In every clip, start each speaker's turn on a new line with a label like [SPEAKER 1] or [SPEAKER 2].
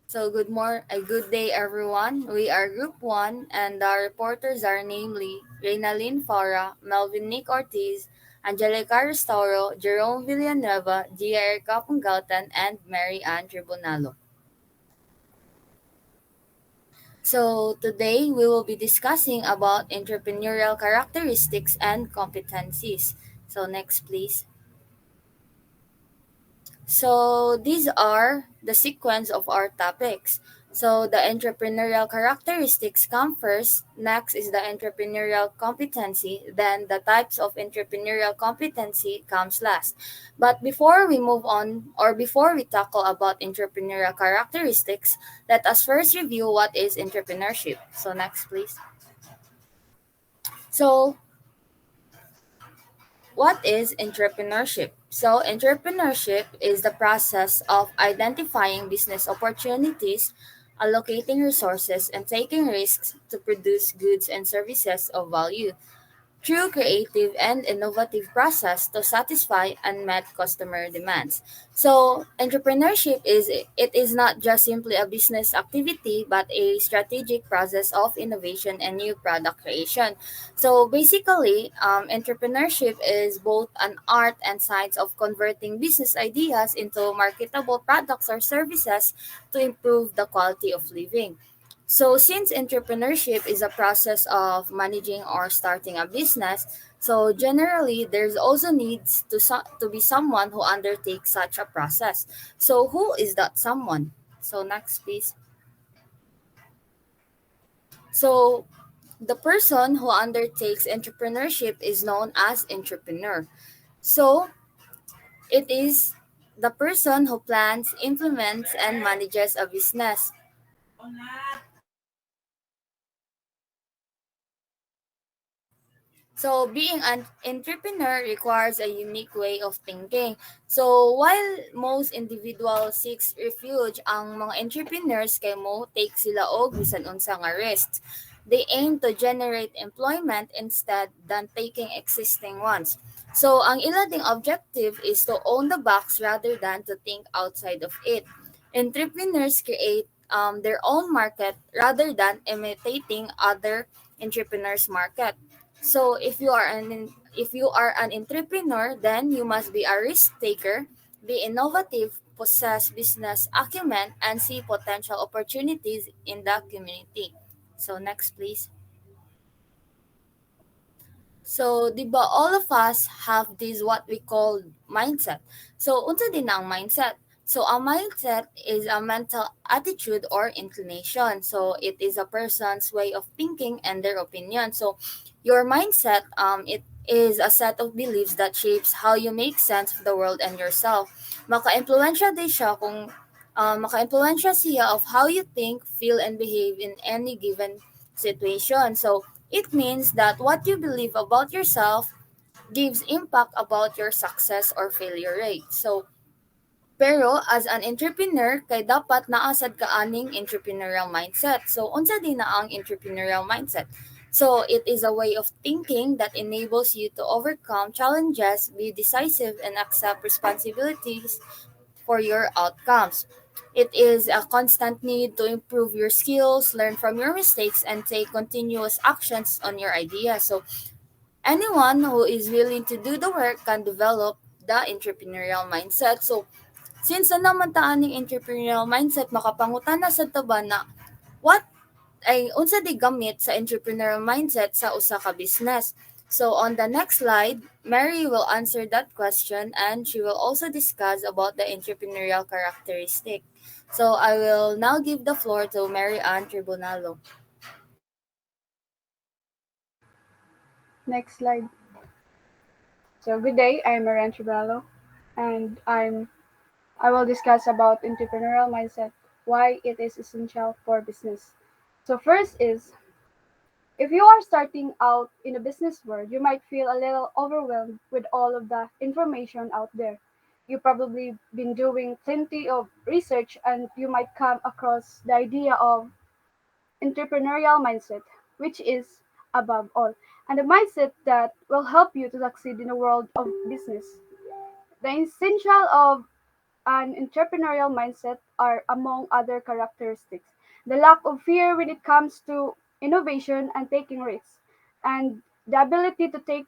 [SPEAKER 1] Good day, everyone. We are Group One, and our reporters are namely Reynalyn Fara, Melvin Nick Ortiz, Angelica Restauro, Jerome Villanueva, Gia Erica Pungautan, and Mary Ann Tribunalo. So today we will be discussing about entrepreneurial characteristics and competencies. So next, please. So these are the sequence of our topics. So the entrepreneurial characteristics come first, next is the entrepreneurial competency, then the types of entrepreneurial competency comes last. But before we move on or before we tackle about entrepreneurial characteristics, let us first review what is entrepreneurship. So next please. So what is entrepreneurship? So, entrepreneurship is the process of identifying business opportunities, allocating resources, and taking risks to produce goods and services of value through creative and innovative process to satisfy unmet customer demands. So, entrepreneurship is not just simply a business activity but a strategic process of innovation and new product creation. So, basically, entrepreneurship is both an art and science of converting business ideas into marketable products or services to improve the quality of living. So, since entrepreneurship is a process of managing or starting a business, so generally there's also needs to be someone who undertakes such a process. So, who is that someone? So, next, please. So, the person who undertakes entrepreneurship is known as entrepreneur. So, it is the person who plans, implements, and manages a business. So, being an entrepreneur requires a unique way of thinking. So, while most individuals seeks refuge, ang mga entrepreneurs kay mo take sila og bisan unsa nga risk. They aim to generate employment instead than taking existing ones. So, ang ila ding objective is to own the box rather than to think outside of it. Entrepreneurs create their own market rather than imitating other entrepreneurs' market. So if you are an entrepreneur, then you must be a risk taker, be innovative, possess business acumen, and see potential opportunities in the community. So next, please. So, di ba, all of us have this what we call mindset. So, unsa din na ang mindset? So, a mindset is a mental attitude or inclination. So, it is a person's way of thinking and their opinion. So, your mindset, it is a set of beliefs that shapes how you make sense of the world and yourself. Maka-impluwensya din siya kung maka-impluwensya siya of how you think, feel, and behave in any given situation. So, it means that what you believe about yourself gives impact about your success or failure rate. So, pero as an entrepreneur, kay dapat naasad ka aning entrepreneurial mindset. So, unsa din na ang entrepreneurial mindset? So, it is a way of thinking that enables you to overcome challenges, be decisive, and accept responsibilities for your outcomes. It is a constant need to improve your skills, learn from your mistakes, and take continuous actions on your ideas. So, anyone who is willing to do the work can develop the entrepreneurial mindset. So, since na naman taan ng entrepreneurial mindset, makapangutan na sa taba na what ay unsa di gamit sa entrepreneurial mindset sa usa ka business. So on the next slide, Mary will answer that question and she will also discuss about the entrepreneurial characteristic. So I will now give the floor to Mary Ann Tribunalo.
[SPEAKER 2] Next slide. So good day, I'm Marian Tribalo, and I will discuss about entrepreneurial mindset, why it is essential for business. So first is, if you are starting out in a business world, you might feel a little overwhelmed with all of the information out there. You probably been doing plenty of research and you might come across the idea of entrepreneurial mindset, which is above all, and a mindset that will help you to succeed in the world of business. The essential of an entrepreneurial mindset are among other characteristics. The lack of fear when it comes to innovation and taking risks, and the ability to take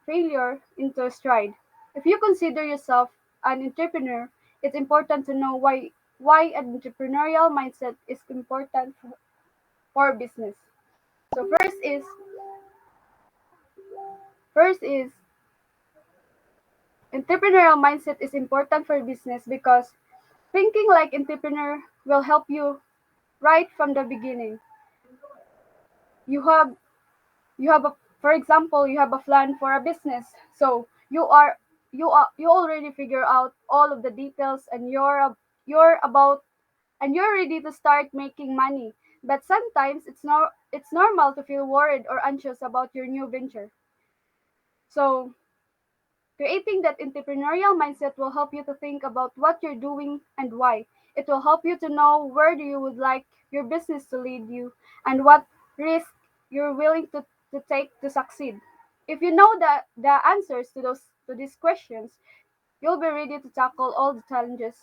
[SPEAKER 2] failure into stride. If you consider yourself an entrepreneur, it's important to know why an entrepreneurial mindset is important for business. So first is entrepreneurial mindset is important for business because thinking like entrepreneur will help you right from the beginning. You have you have a for example, you have a plan for a business. So you already figure out all of the details and you're about and you're ready to start making money. But sometimes it's normal to feel worried or anxious about your new venture. So creating that entrepreneurial mindset will help you to think about what you're doing and why. It will help you to know where do you would like your business to lead you and what risk you're willing to take to succeed. If you know the answers to these questions, you'll be ready to tackle all the challenges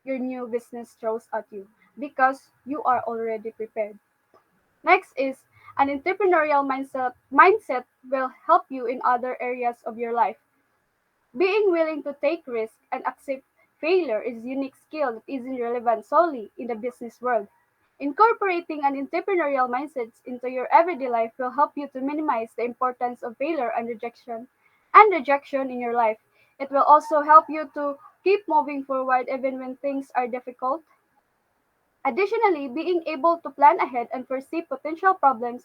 [SPEAKER 2] your new business throws at you because you are already prepared. Next is an entrepreneurial mindset will help you in other areas of your life. Being willing to take risks and accept failure is a unique skill that isn't relevant solely in the business world. Incorporating an entrepreneurial mindset into your everyday life will help you to minimize the importance of failure and rejection in your life. It will also help you to keep moving forward even when things are difficult. Additionally, being able to plan ahead and foresee potential problems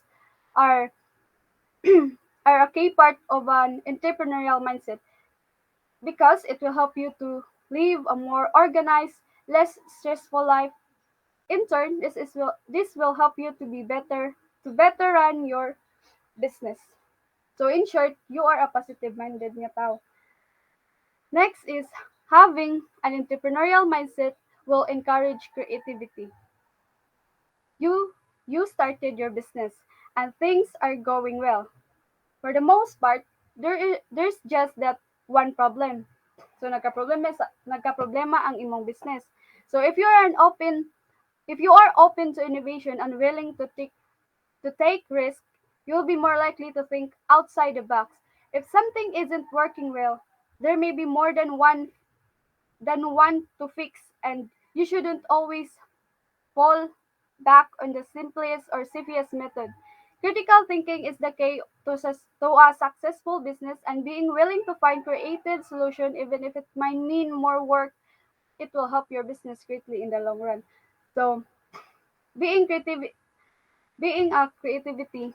[SPEAKER 2] are, are a key part of an entrepreneurial mindset because it will help you to live a more organized, less stressful life. In turn, this will help you to better run your business. So in short, you are a positive-minded nga tao. Next is having an entrepreneurial mindset will encourage creativity. You started your business and things are going well. For the most part, there's just that one problem. So nagka-problema ang imong business. So if you are open to innovation and willing to take risk, you'll be more likely to think outside the box. If something isn't working well, there may be more than one to fix, and you shouldn't always fall back on the simplest or safest method. Critical thinking is the key to a successful business, and being willing to find creative solution even if it might mean more work, it will help your business greatly in the long run. So, being creative being a creativity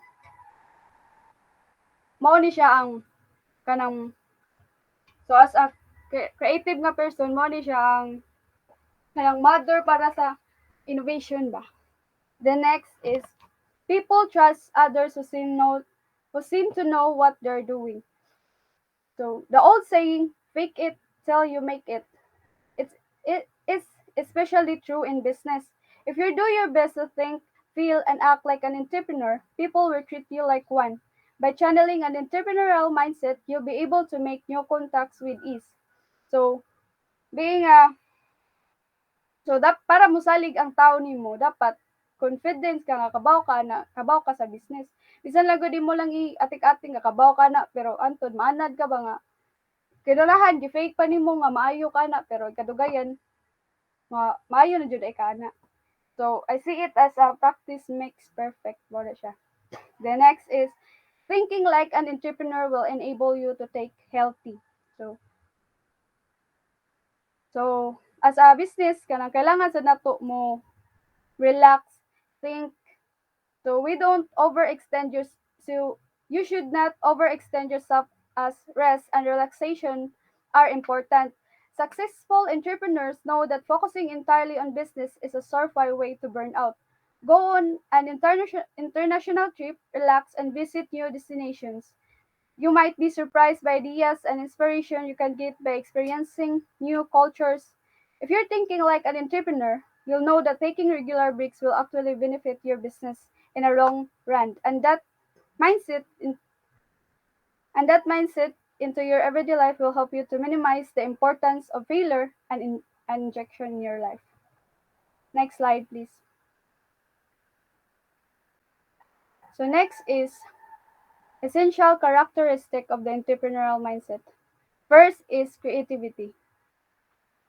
[SPEAKER 2] mao ni siya ang kanang so as a creative nga person mao ni siya ang kanang mother para sa innovation ba. The next is people trust others who seem to know what they're doing. So the old saying, fake it till you make it is especially true in business. If you do your best to think, feel, and act like an entrepreneur, people will treat you like one. By channeling an entrepreneurial mindset, you'll be able to make new contacts with ease. So, being a para mosalig ang tao nimo, dapat confidence ka nga kabaw ka sa business. Bisan lang gud mo lang i-atik-atik nga kabaw ka na pero antud maanad ka ba nga kinalahan gi-fake pa nimo nga maayo ka na pero kadugayan maayo na jud ay ka na. So, I see it as a practice makes perfect mo na siya. The next is thinking like an entrepreneur will enable you to take healthy. So as a business kanang kailangan sa nato mo relax, think. So we don't overextend your so you should not overextend yourself as rest and relaxation are important. Successful entrepreneurs know that focusing entirely on business is a surefire way to burn out. Go on an international trip, relax, and visit new destinations. You might be surprised by ideas and inspiration you can get by experiencing new cultures. If you're thinking like an entrepreneur, you'll know that taking regular breaks will actually benefit your business in a long run. Mindset in, and that mindset into your everyday life will help you to minimize the importance of failure an injection in your life. Next slide, please. So next is essential characteristic of the entrepreneurial mindset. First is creativity.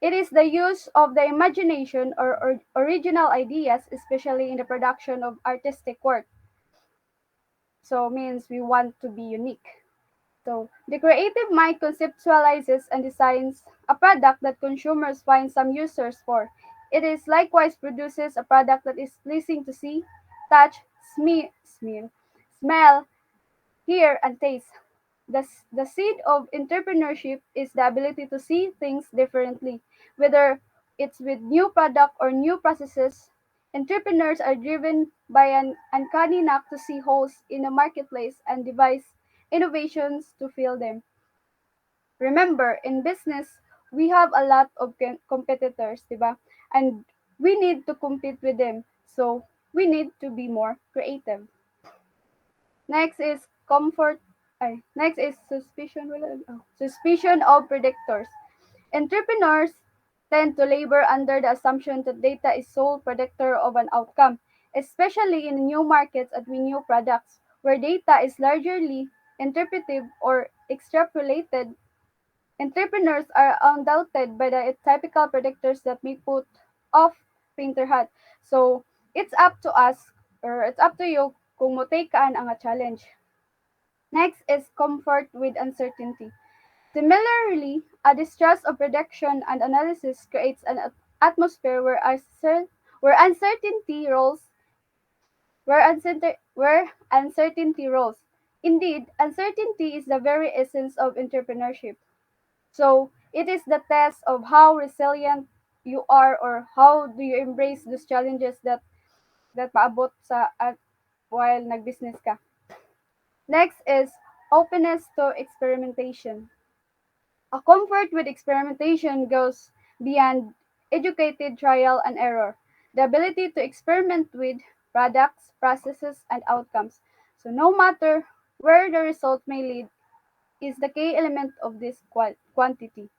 [SPEAKER 2] It is the use of the imagination or original ideas, especially in the production of artistic work. So means we want to be unique. So the creative mind conceptualizes and designs a product that consumers find some users for. It is likewise produces a product that is pleasing to see, touch, smell, hear, and taste. The seed of entrepreneurship is the ability to see things differently, whether it's with new product or new processes. Entrepreneurs are driven by an uncanny knack to see holes in a marketplace and devise innovations to fill them. Remember, in business, we have a lot of competitors, diba? And we need to compete with them. So we need to be more creative. Next is next is suspicion of predictors. Entrepreneurs tend to labor under the assumption that data is sole predictor of an outcome, especially in new markets and with new products, where data is largely interpretive or extrapolated. Entrepreneurs are undoubted by the typical predictors that may put off painter hat. So, it's up to us or it's up to you kung mo take kaan ang challenge. Next is comfort with uncertainty. Similarly, a distrust of prediction and analysis creates an atmosphere where uncertainty rolls where uncertainty rolls. Indeed, uncertainty is the very essence of entrepreneurship. So, it is the test of how resilient you are or how do you embrace those challenges that maabot sa at while nag-business ka. Next is openness to experimentation. A comfort with experimentation goes beyond educated trial and error. The ability to experiment with products, processes, and outcomes. So no matter where the result may lead is the key element of this quantity.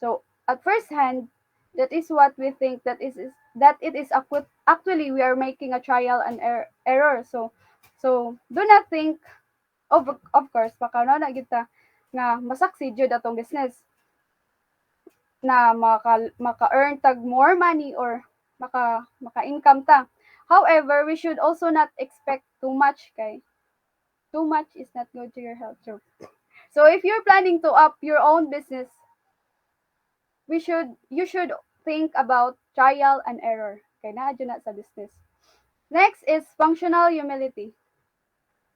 [SPEAKER 2] So at first hand, that is what we think that it is actually we are making a trial and error. So do not think of course baka na kita nga masucceed jud atong business na maka-earn tag more money or maka-income ta. However, we should also not expect too much kay too much is not good to your health. So if you're planning to up your own business, you should think about trial and error. Kay naa dyan na sa business. Next is functional humility.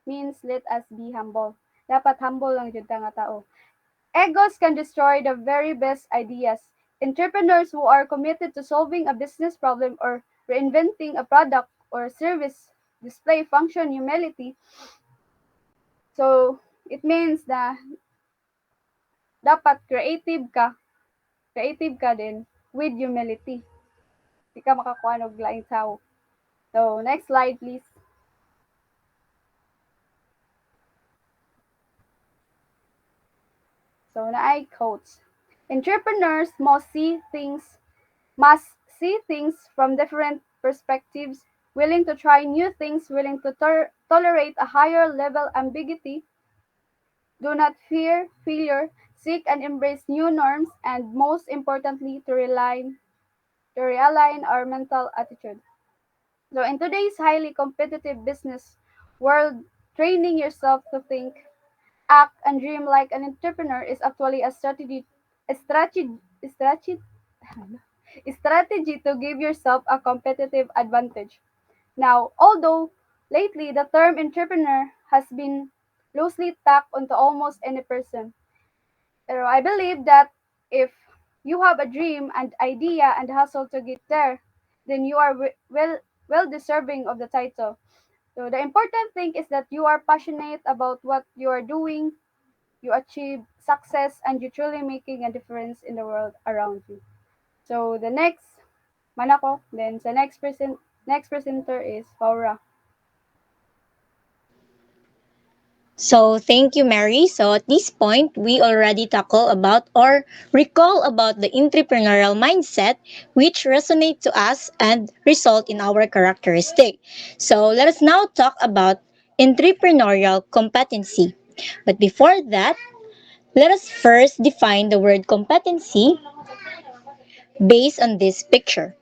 [SPEAKER 2] Means let us be humble. Dapat humble lang jud ta nga tao. Egos can destroy the very best ideas. Entrepreneurs who are committed to solving a business problem or reinventing a product or service display function humility. So, it means na dapat creative ka din with humility. Di ka makakuha ng laing tao. So, next slide please. So, naay quotes. Entrepreneurs must see things from different perspectives, willing to try new things, willing to tolerate a higher level ambiguity, do not fear failure, seek and embrace new norms, and most importantly, to realign our mental attitude. So, in today's highly competitive business world, training yourself to think, act, and dream like an entrepreneur is actually a strategy to give yourself a competitive advantage. Now, although lately the term entrepreneur has been loosely tacked onto almost any person, I believe that if you have a dream and idea and hustle to get there, then you are well deserving of the title. So the important thing is that you are passionate about what you are doing, you achieve success, and you're truly making a difference in the world around you. So the next Manako, then the next presenter is Faura.
[SPEAKER 3] So thank you, Mary. So at this point, we already tackle about or recall about the entrepreneurial mindset which resonate to us and result in our characteristic. So let us now talk about entrepreneurial competency. But before that, let us first define the word competency based on this picture.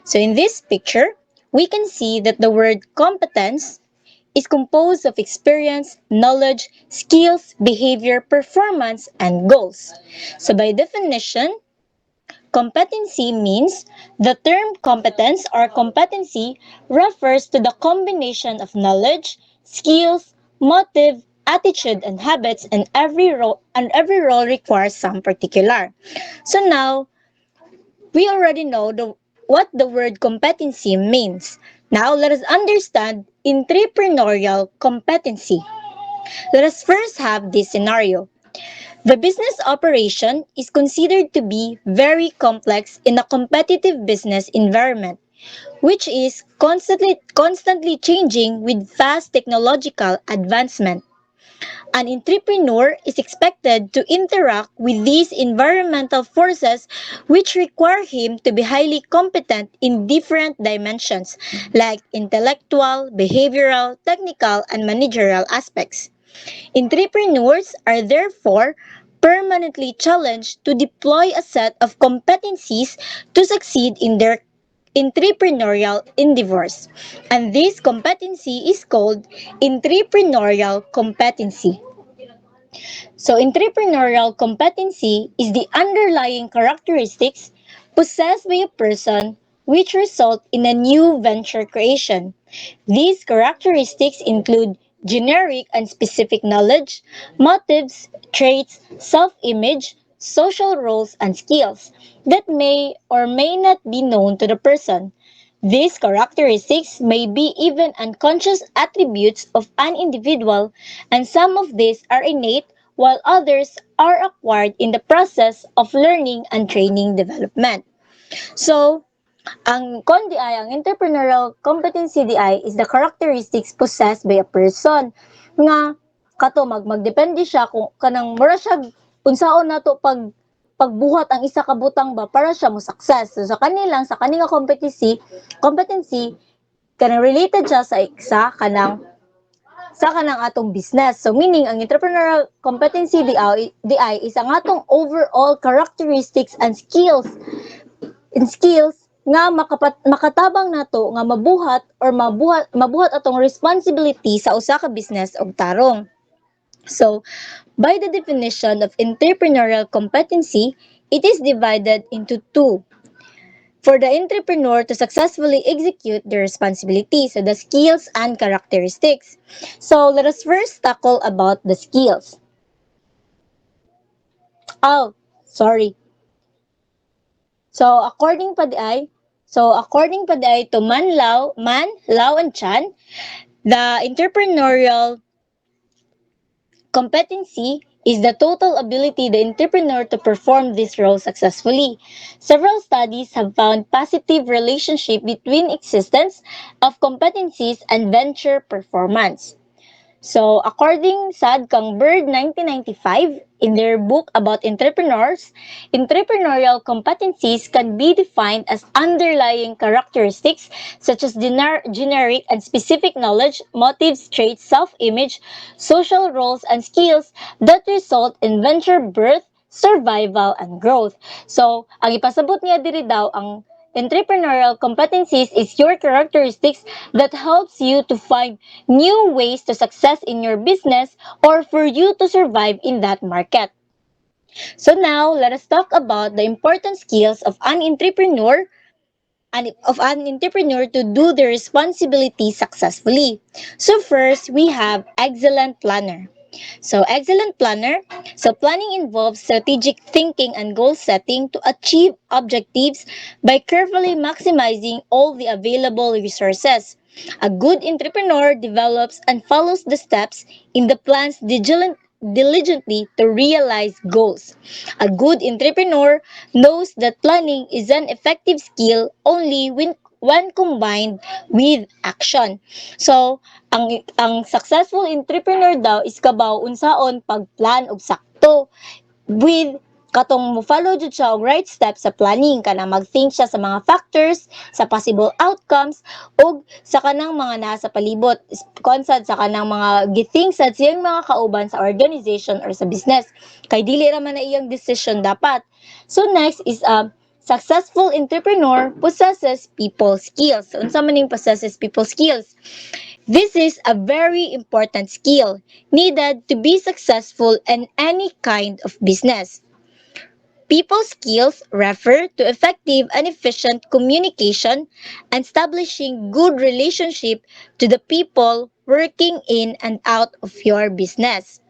[SPEAKER 3] So in this picture, we can see that the word competence is composed of experience, knowledge, skills, behavior, performance, and goals. So by definition, competency means the term competence or competency refers to the combination of knowledge, skills, motive, attitude, and habits, and every role requires some particular. So now we already know what the word competency means. Now let us understand entrepreneurial competency. Let us first have this scenario. The business operation is considered to be very complex in a competitive business environment, which is constantly changing with fast technological advancement. An entrepreneur is expected to interact with these environmental forces which require him to be highly competent in different dimensions like intellectual, behavioral, technical, and managerial aspects. Entrepreneurs are therefore permanently challenged to deploy a set of competencies to succeed in their entrepreneurial endeavors. And this competency is called entrepreneurial competency. So, entrepreneurial competency is the underlying characteristics possessed by a person which result in a new venture creation. These characteristics include generic and specific knowledge, motives, traits, self-image, social roles, and skills that may or may not be known to the person. These characteristics may be even unconscious attributes of an individual, and some of these are innate while others are acquired in the process of learning and training development. So, ang kon di ay, ang entrepreneurial competency di ay is the characteristics possessed by a person nga kato magdepende siya kung kanang mura siya unsaon nato pagbuhat ang isa ka butang ba para siya mo success. So, sa kanilang competency kanang related siya sa kanang atong business. So meaning ang entrepreneurial competency di ay is ang atong overall characteristics and skills nga makatabang nato nga mabuhat atong responsibility sa usa ka business og tarong. So, by the definition of entrepreneurial competency, it is divided into two. For the entrepreneur to successfully execute their responsibilities, so the skills and characteristics. So, let us first tackle about the skills. Oh, sorry. So, according pa di ay to Man, Lao, and Chan, the entrepreneurial competency is the total ability of the entrepreneur to perform this role successfully. Several studies have found positive relationship between existence of competencies and venture performance. So, according sa kang Bird 1995, in their book about entrepreneurs, entrepreneurial competencies can be defined as underlying characteristics such as generic and specific knowledge, motives, traits, self-image, social roles, and skills that result in venture birth, survival, and growth. So, ang ipasabot niya diri daw ang entrepreneurial competencies is your characteristics that helps you to find new ways to success in your business or for you to survive in that market. So now, let us talk about the important skills of an entrepreneur to do the responsibility successfully. So first, we have excellent planner. So, excellent planner. So, planning involves strategic thinking and goal setting to achieve objectives by carefully maximizing all the available resources. A good entrepreneur develops and follows the steps in the plans diligently to realize goals. A good entrepreneur knows that planning is an effective skill only when combined with action. So, ang successful entrepreneur daw is kabaw unsaon pagplan og sakto with katong mo follow jud siya og right steps sa planning kana mag-think siya sa mga factors, sa possible outcomes ug sa kanang mga nasa palibot konsad sa kanang mga githink sa siyang mga kauban sa organization or sa business kay dili ra man na iyang decision dapat. So next is successful entrepreneur possesses people skills. So, unsa man ning possesses people skills? This is a very important skill needed to be successful in any kind of business. People skills refer to effective and efficient communication and establishing good relationship to the people working in and out of your business.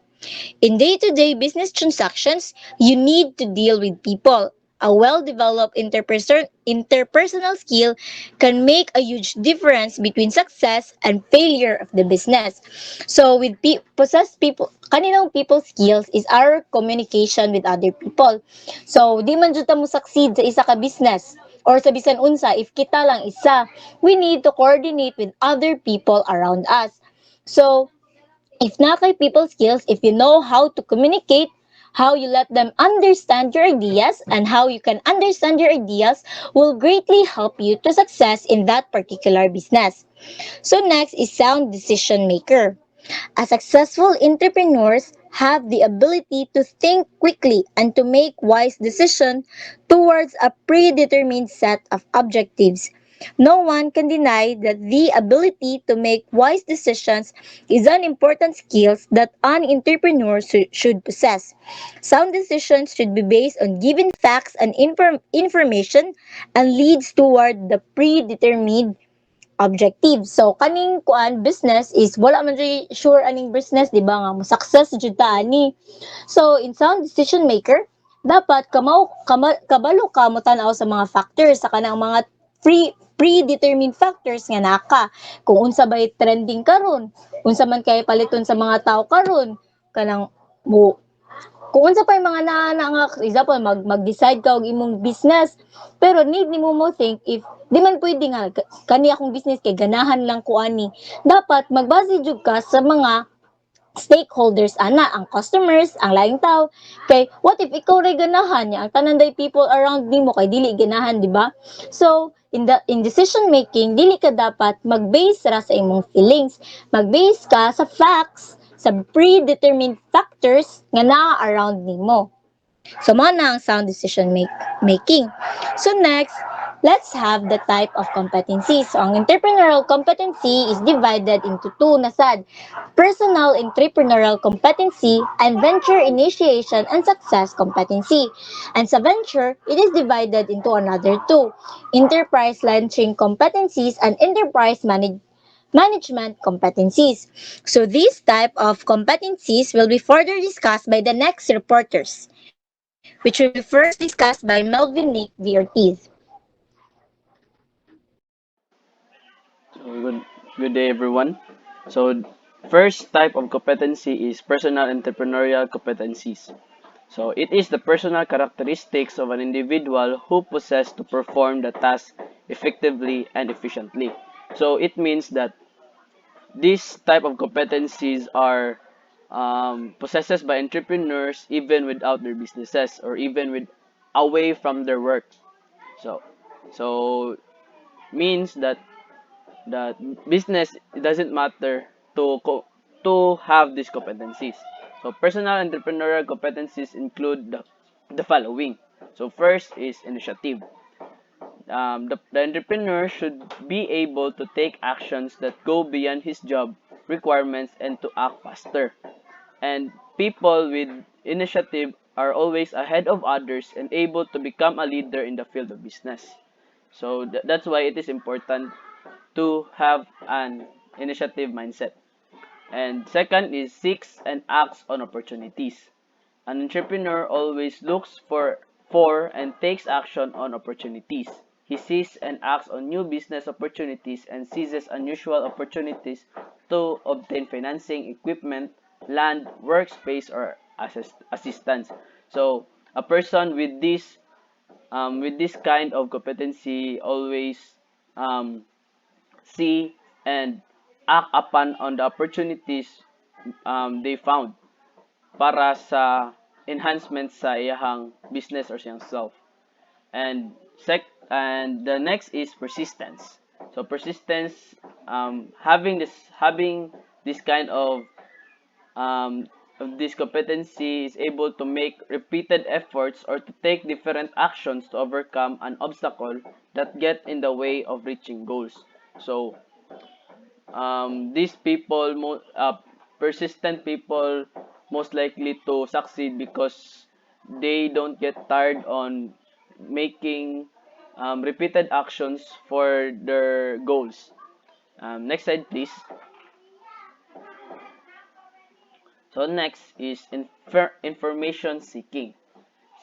[SPEAKER 3] In day-to-day business transactions, you need to deal with people. A well-developed interpersonal skill can make a huge difference between success and failure of the business. So with possess people, kaninang people skills is our communication with other people. So di man jud ta mo succeed sa isa ka business or sa bisan unsa if kita lang isa. We need to coordinate with other people around us. So if na kay people skills, if you know how to communicate, how you let them understand your ideas, and how you can understand your ideas will greatly help you to success in that particular business. So next is sound decision maker. A successful entrepreneurs have the ability to think quickly and to make wise decisions towards a predetermined set of objectives. No one can deny that the ability to make wise decisions is an important skill that an entrepreneur should possess. Sound decisions should be based on given facts and information and leads toward the predetermined objective. So kaning kuan business is wala man ray sure aning business di ba nga mo success jud ta ani. So in sound decision maker dapat kabalo ka mo tan-aw sa mga factors sa kanang mga predetermined factors nga naka kung unsa bay trending karon unsa man kay paliton sa mga tao karon kanang mo kung unsa pa yung mga nga example mag-decide ka og imong business pero need nimo mo think if di man pwede nga kani akong business kay ganahan lang ko ani dapat magbase jud ka sa mga stakeholders ana ang customers ang laing tao kay what if ikaw ray ganahan niya ang tanan day people around nimo kay dili ganahan di ba so in decision making dili ka dapat mag-base ra sa imong feelings mag-base ka sa facts sa predetermined factors nga naa around nimo. So, mo na ang sound decision making. So, next, let's have the type of competency. So, ang entrepreneurial competency is divided into two na sad. Personal entrepreneurial competency and venture initiation and success competency. And sa venture, it is divided into another two. Enterprise launching competencies and enterprise management competencies. So these type of competencies will be further discussed by the next reporters, which will be first discussed by Melvin Nick V. Ortiz.
[SPEAKER 4] So good day everyone. So first type of competency is personal entrepreneurial competencies. So it is the personal characteristics of an individual who possess to perform the task effectively and efficiently. So it means that these type of competencies are possessed by entrepreneurs even without their businesses or even with away from their work. So so means that business it doesn't matter to have these competencies. So personal entrepreneurial competencies include the following. So first is initiative. The entrepreneur should be able to take actions that go beyond his job requirements and to act faster. And people with initiative are always ahead of others and able to become a leader in the field of business. So that's why it is important to have an initiative mindset. And second is seeks and acts on opportunities. An entrepreneur always looks for and takes action on opportunities. He sees and acts on new business opportunities and seizes unusual opportunities to obtain financing, equipment, land, workspace, or assistance. So a person with this kind of competency always um, see and act upon on the opportunities they found para sa enhancement sa iyahang business or siyang self. And and the next is persistence. So persistence, having this kind of this competency is able to make repeated efforts or to take different actions to overcome an obstacle that get in the way of reaching goals. So these people, persistent people, most likely to succeed because they don't get tired on making repeated actions for their goals. Next slide, please. So next is information seeking.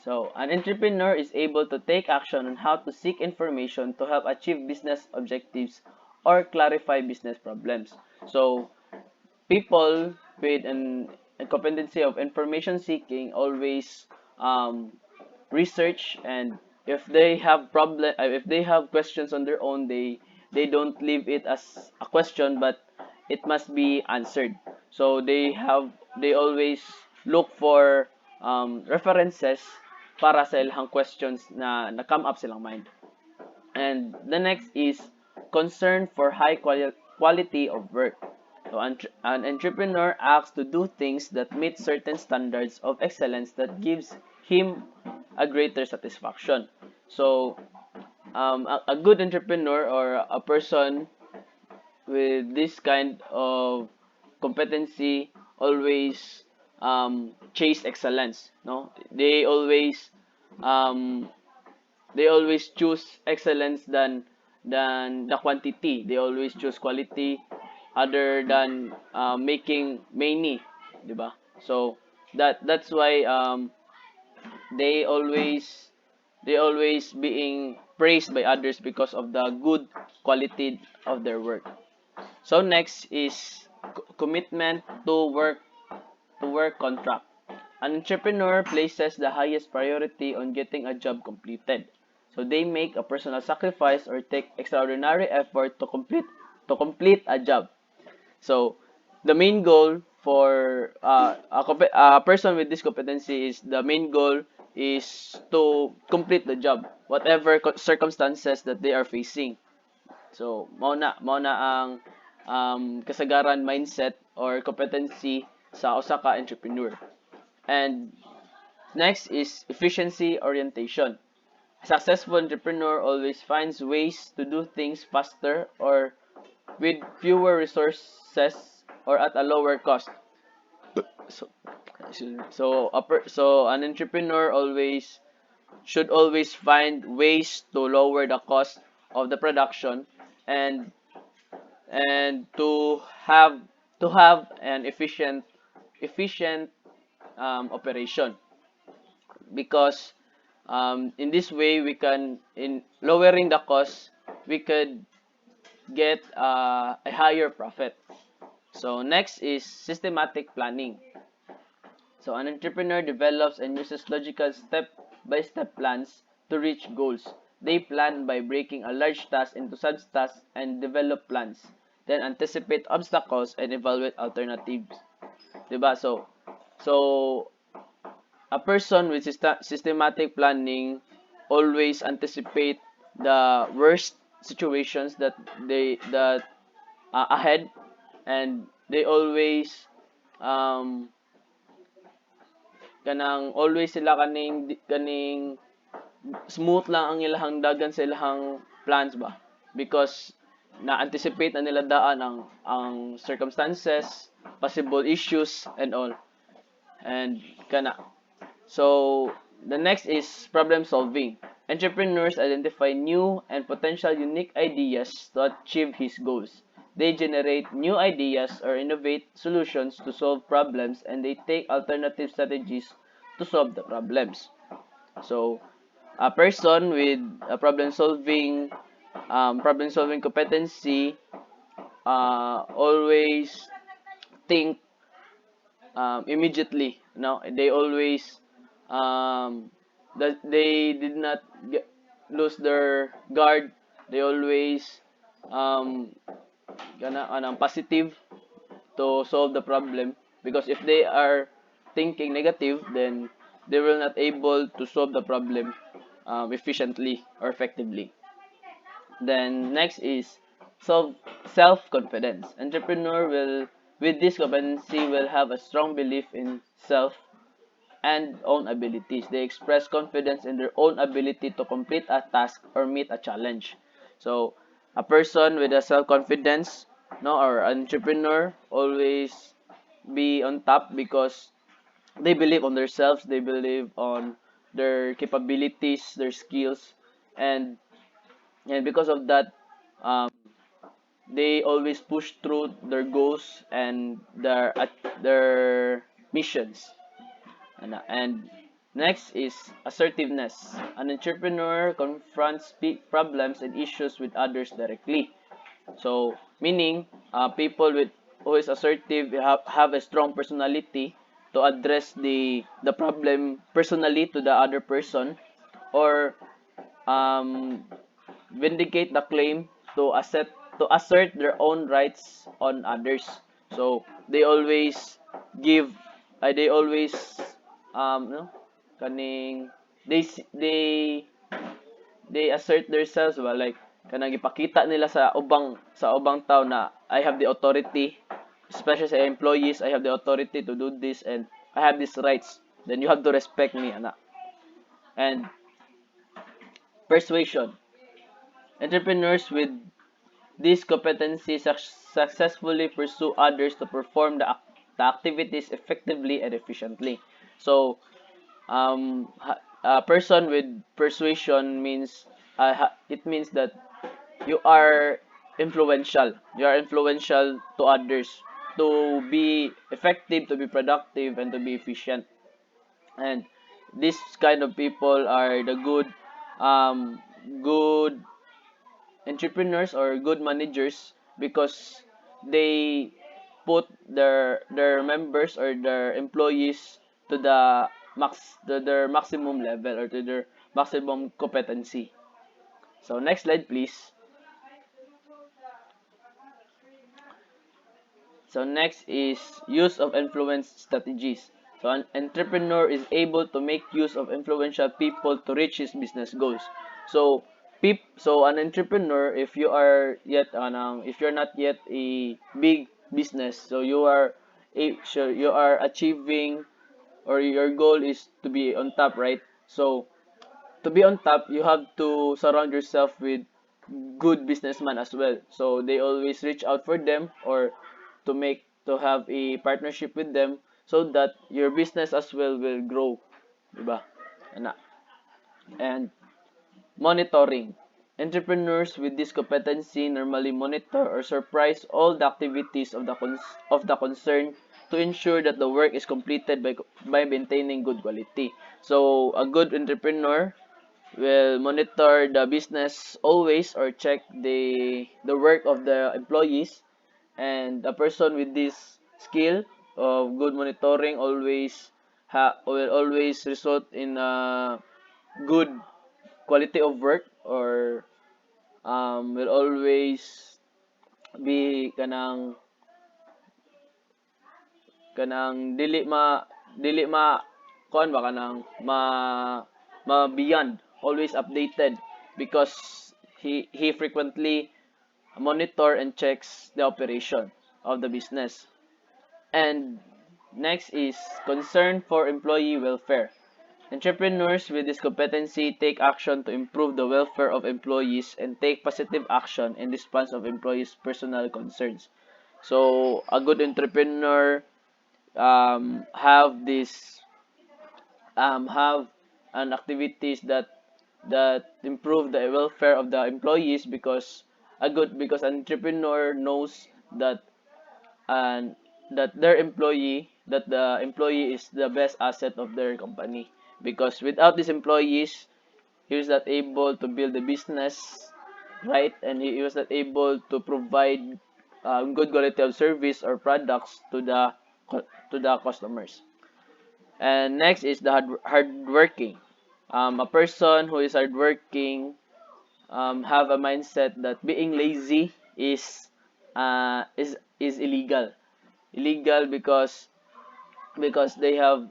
[SPEAKER 4] So an entrepreneur is able to take action on how to seek information to help achieve business objectives or clarify business problems. So people with a competency of information seeking always research, and if they have questions on their own, they don't leave it as a question, but it must be answered. So they always look for references para sa ilang questions na come up silang mind. And the next is concern for quality of work. So an entrepreneur acts to do things that meet certain standards of excellence that gives him a greater satisfaction. So a good entrepreneur or a person with this kind of competency always chase excellence. No, um, they always choose excellence than the quantity. They always choose quality other than making many, di ba? So that's why they always they always being praised by others because of the good quality of their work. So next is commitment to work contract. An entrepreneur places the highest priority on getting a job completed. So they make a personal sacrifice or take extraordinary effort to complete a job. So the main goal for a person with this competency is the main goal is to complete the job, whatever circumstances that they are facing. So mao na ang kasagaran mindset or competency sa usa ka entrepreneur. And next is efficiency orientation. A successful entrepreneur always finds ways to do things faster or with fewer resources or at a lower cost. So, so an entrepreneur always should always find ways to lower the cost of the production and to have an efficient operation, because in this way we can, in lowering the cost, we could get a higher profit. So next is systematic planning. So an entrepreneur develops and uses logical step-by-step plans to reach goals. They plan by breaking a large task into sub-tasks and develop plans, then anticipate obstacles and evaluate alternatives. Diba? So a person with systematic planning always anticipate the worst situations that ahead, and they always um kanang always sila kaning smooth lang ang ilahang dagan sa ilahang plans ba, because na-anticipate na nila daan ang circumstances, possible issues and all, and kana. So the next is problem solving. Entrepreneurs identify new and potential unique ideas to achieve his goals. They generate new ideas or innovate solutions to solve problems, and they take alternative strategies to solve the problems. So a person with a problem solving competency always think immediately. No, they always that they did not lose their guard. They always um positive to solve the problem, because if they are thinking negative, then they will not able to solve the problem efficiently or effectively. Then next is self confidence. Entrepreneur will with this competency will have a strong belief in self and own abilities. They express confidence in their own ability to complete a task or meet a challenge. So, a person with a self-confidence, no, or entrepreneur always be on top because they believe on themselves, they believe on their capabilities, their skills, and because of that, um, they always push through their goals and their missions. And next is assertiveness. An entrepreneur confronts problems and issues with others directly. So, meaning, people with who is assertive have a strong personality to address the problem personally to the other person, or um, vindicate the claim to assert their own rights on others. So they always give, they always no, kaning they assert themselves ba, like kanang ipakita nila sa ubang tao na I have the authority, especially sa employees, I have the authority to do this and I have these rights, then you have to respect me, ana. And persuasion. Entrepreneurs with these competencies successfully pursue others to perform the activities effectively and efficiently. So, a person with persuasion means it means that you are influential. You are influential to others to be effective, to be productive, and to be efficient. And this kind of people are the good entrepreneurs or good managers, because they put their members or their employees to their maximum level or to their maximum competency. So next slide please. So next is use of influence strategies. So an entrepreneur is able to make use of influential people to reach his business goals. So so an entrepreneur, if you are yet if you're not yet a big business, so you are achieving, or your goal is to be on top, right? So to be on top, you have to surround yourself with good businessmen as well. So they always reach out for them, or to have a partnership with them, so that your business as well will grow, diba? Ana. And monitoring. Entrepreneurs with this competency normally monitor or supervise all the activities of the concern to ensure that the work is completed by maintaining good quality. So a good entrepreneur will monitor the business always, or check the work of the employees, and a person with this skill of good monitoring will always result in a good quality of work, or will always be kanang dili ma kuan ba kanang ma beyond, always updated, because he frequently monitor and checks the operation of the business. And next is concern for employee welfare. Entrepreneurs with this competency take action to improve the welfare of employees and take positive action in response of employees' personal concerns. So a good entrepreneur have an activities that improve the welfare of the employees, because an entrepreneur knows and that the employee is the best asset of their company, because without these employees he was not able to build the business right, and he was not able to provide good quality of service or products to the customers. And next is the hardworking. A person who is hardworking have a mindset that being lazy is illegal. Illegal because they have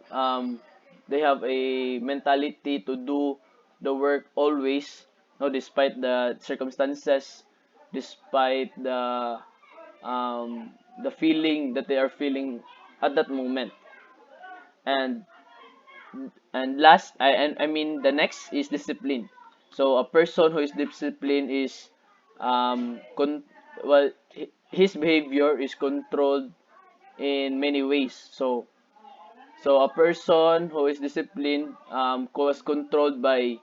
[SPEAKER 4] a mentality to do the work always, no, despite the circumstances, despite the feeling that they are feeling at that moment. And last, I mean the next is discipline. So a person who is disciplined is well, his behavior is controlled in many ways. So a person who is disciplined was controlled by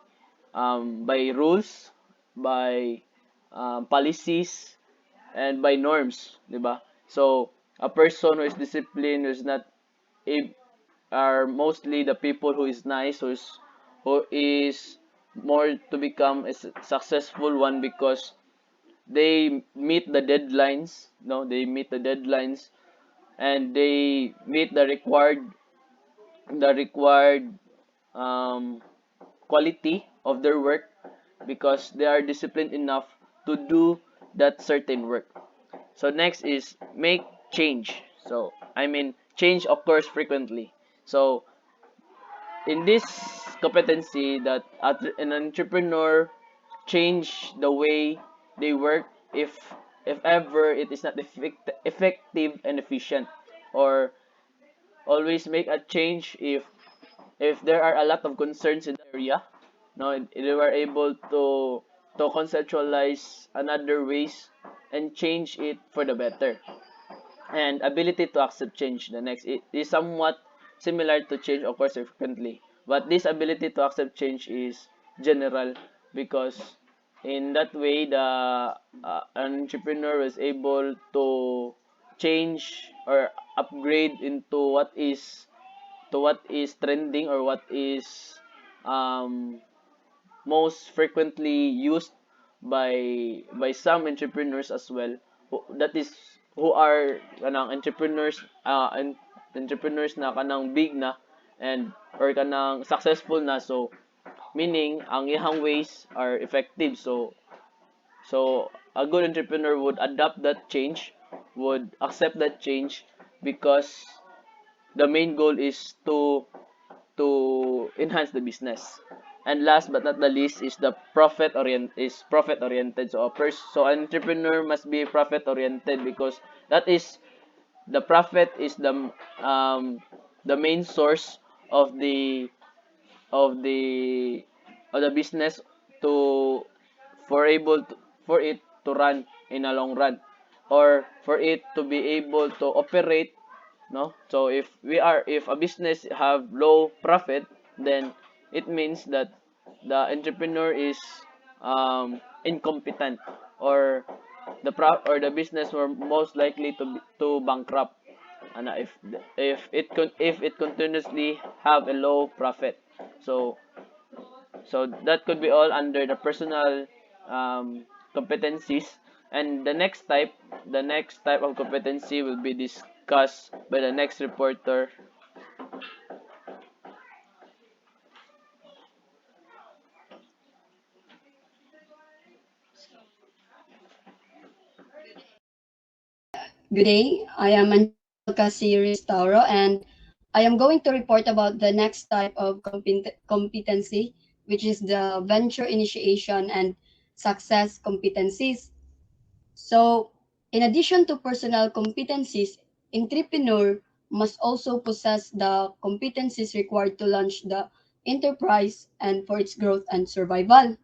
[SPEAKER 4] rules, by policies, and by norms, 'di ba? So a person who is disciplined who is not a are mostly the people who is nice, who is more to become a successful one because they meet the deadlines, no, they meet the deadlines, and they meet the required um, quality of their work because they are disciplined enough to do that certain work. So next is make change. So I mean change occurs frequently. So in this competency that an entrepreneur change the way they work if ever it is not effective and efficient, or always make a change if there are a lot of concerns in the area, no, they were able to conceptualize another ways and change it for the better. And ability to accept change, the next, it is somewhat similar to change occurs frequently, but this ability to accept change is general because in that way the an entrepreneur is able to change or upgrade into what is trending or what is um, most frequently used by some entrepreneurs as well, that is who are kanang entrepreneurs na kanang big na and or kanang successful na, so meaning ang iyang ways are effective. So a good entrepreneur would adapt that change, would accept that change because the main goal is to enhance the business. And last but not the least is the profit oriented. So an entrepreneur must be profit oriented because that is the profit is the main source of of the the business to for it to run in a long run, or for it to be able to operate, no. So if a business have low profit, then it means that the entrepreneur is incompetent, or the business were most likely to bankrupt, and if it continuously have a low profit. So so that could be all under the personal competencies. And the next type of competency will be discussed by the next reporter.
[SPEAKER 5] Good day. I am Angel Casiri Tauro, and I am going to report about the next type of competency, which is the venture initiation and success competencies. So, in addition to personal competencies, entrepreneur must also possess the competencies required to launch the enterprise and for its growth and survival.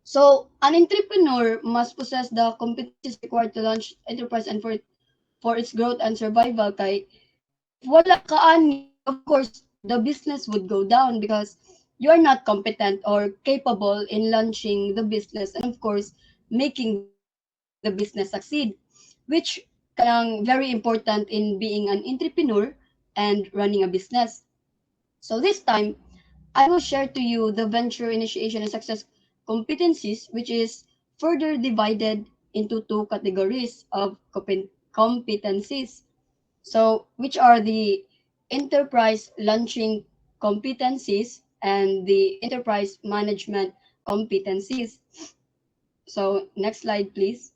[SPEAKER 5] So, an entrepreneur must possess the competencies required to launch enterprise and for its growth and survival. Kay if wala ka ani, of course, the business would go down because you are not competent or capable in launching the business and of course making the business succeed, which kanang very important in being an entrepreneur and running a business. So this time I will share to you the venture initiation and success competencies, which is further divided into two categories of competencies. So, which are the enterprise launching competencies and the enterprise management competencies. So next slide, please.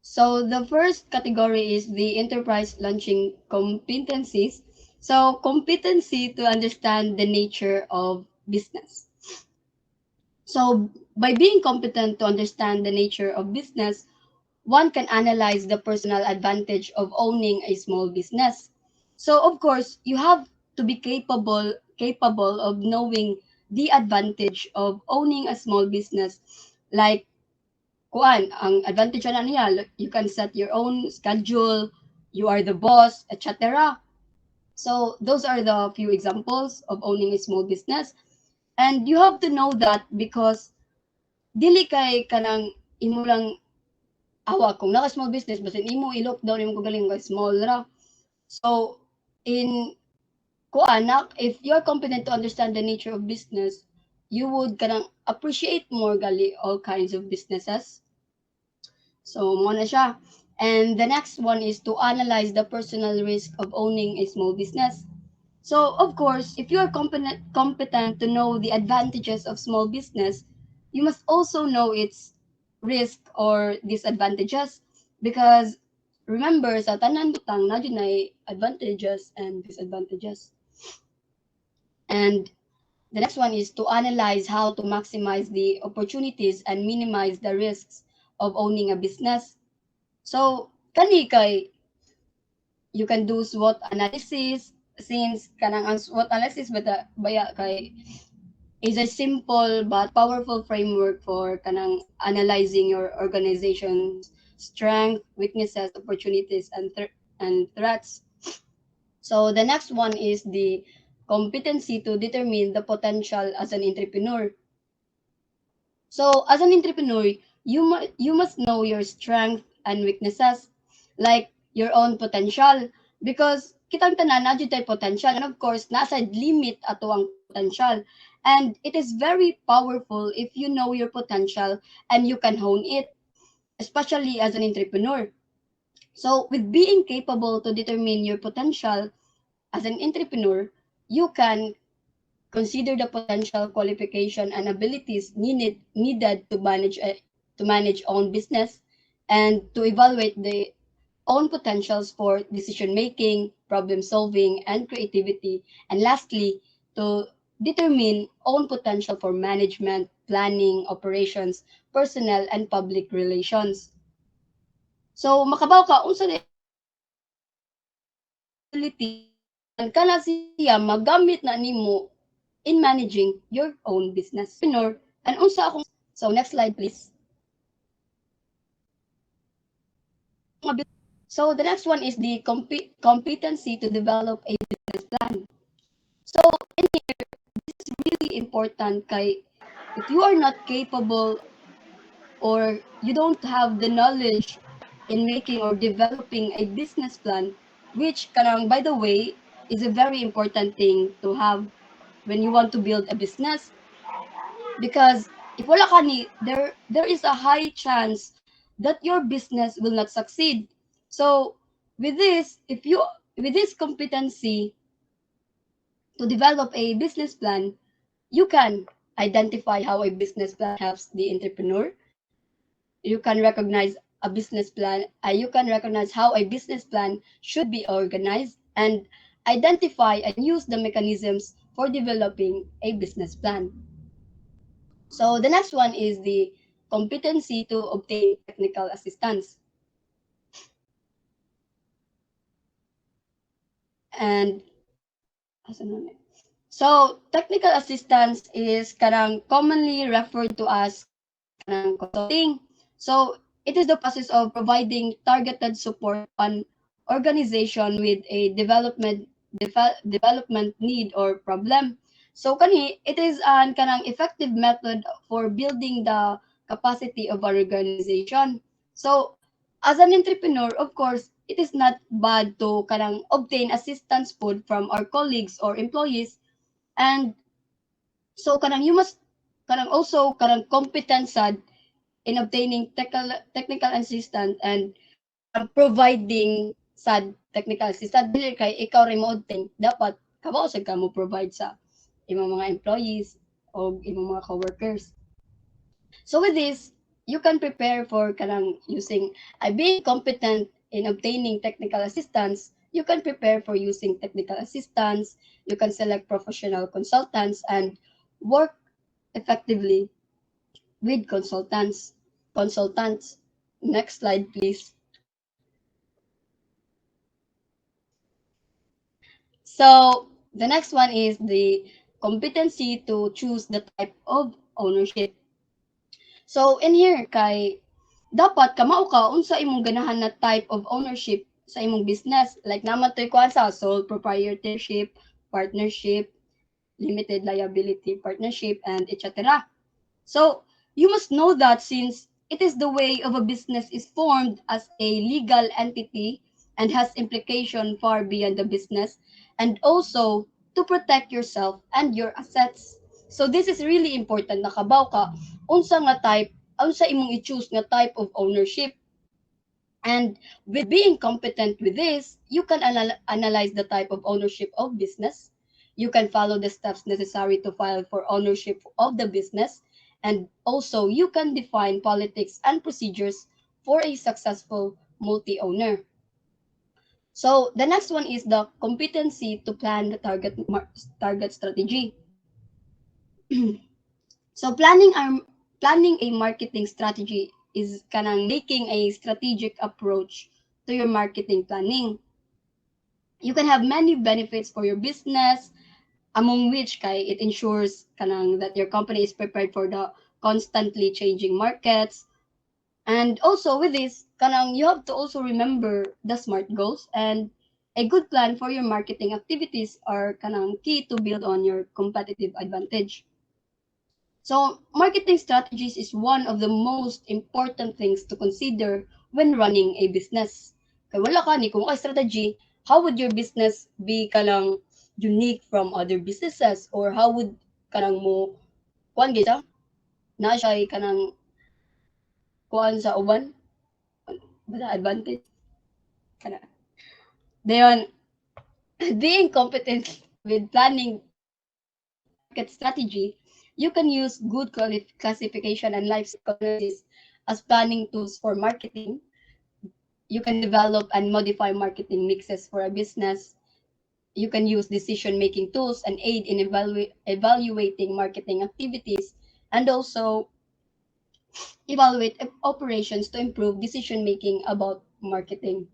[SPEAKER 5] So the first category is the enterprise launching competencies. So competency to understand the nature of business. So by being competent to understand the nature of business, one can analyze the personal advantage of owning a small business. So of course, you have to be capable of knowing the advantage of owning a small business. Like kuan, ang advantage na niya, you can set your own schedule, you are the boss, etc. So those are the few examples of owning a small business. And you have to know that because dili kay kanang imo lang awa kung naka small business basta imo i-lockdown imo galing kay small ra. So in kuanak, if you're competent to understand the nature of business, you would kanang appreciate more gali all kinds of businesses. So mo na siya. And the next one is to analyze the personal risk of owning a small business. So, of course, if you are competent to know the advantages of small business, you must also know its risk or disadvantages because remember sa tanan butang na dyan ay advantages and disadvantages. And the next one is to analyze how to maximize the opportunities and minimize the risks of owning a business. So, kani kay you can do SWOT analysis since kanang ang SWOT analysis baya kay is a simple but powerful framework for kanang analyzing your organization's strength, weaknesses, opportunities, and threats. So the next one is the competency to determine the potential as an entrepreneur. So as an entrepreneur, you must know your strength and weaknesses, like your own potential, because kitang tanan na jud tay potential, and of course nasa limit ato ang potential. And it is very powerful if you know your potential and you can hone it, especially as an entrepreneur. So with being capable to determine your potential as an entrepreneur, you can consider the potential qualification and abilities needed to manage own business and to evaluate the own potentials for decision making, problem solving, and creativity. And lastly, to determine own potential for management, planning, operations, personnel, and public relations. So makabaw ka unsa na abilities and kana siya magamit na nimo in managing your own business. And unsa akong so next slide please. So the next one is the competency to develop a business plan. So in here, this is really important kay if you are not capable or you don't have the knowledge in making or developing a business plan, which kanang by the way is a very important thing to have when you want to build a business because if wala ka ni there is a high chance that your business will not succeed. So with this, if you with this competency to develop a business plan, you can identify how a business plan helps the entrepreneur. You can recognize a business plan. You can recognize how a business plan should be organized and identify and use the mechanisms for developing a business plan. So the next one is the competency to obtain technical assistance. And so technical assistance is kanang commonly referred to as kanang consulting. So it is the process of providing targeted support on organization with a development need or problem. So kani it is an kanang effective method for building the capacity of our organization. So as an entrepreneur, of course, it is not bad to kanang obtain assistance food from our colleagues or employees. And so kanang you must kanang also kanang competent sad in obtaining technical assistance and providing sad technical assistance dili kay ikaw rin mo obtain dapat kabaw sad ka mo provide sa imong mga employees o imong mga coworkers. So with this, you can prepare for kanang using being competent in obtaining technical assistance. You can prepare for using technical assistance. You can select professional consultants and work effectively with consultants. Next slide, please. So the next one is the competency to choose the type of ownership. So in here kay dapat kamao ka unsa imong ganahan na type of ownership sa imong business. Like naman to'y kuan sa sole proprietorship, partnership, limited liability partnership, and etc. So you must know that since it is the way of a business is formed as a legal entity and has implication far beyond the business, and also to protect yourself and your assets. So this is really important na kabaw ka unsa nga type unsa imong i-choose nga type of ownership. And with being competent with this, you can analyze the type of ownership of business. You can follow the steps necessary to file for ownership of the business. And also, you can define politics and procedures for a successful multi owner. So, the next one is the competency to plan the target strategy. So, planning a marketing strategy is kanang making a strategic approach to your marketing planning. You can have many benefits for your business, among which kay it ensures kanang that your company is prepared for the constantly changing markets. And also with this, kanang you have to also remember the SMART goals, and a good plan for your marketing activities are kanang key to build on your competitive advantage. So, marketing strategies is one of the most important things to consider when running a business. Kaya wala ka ni kung strategy, how would your business be kanang unique from other businesses, or how would kanang mo kuan gisa na siya ay kanang kuan sa uban bada advantage kana. Dayon, being competent with planning market strategy, you can use good classification and life cycle analysis as planning tools for marketing. You can develop and modify marketing mixes for a business. You can use decision making tools and aid in evaluating marketing activities, and also evaluate operations to improve decision making about marketing.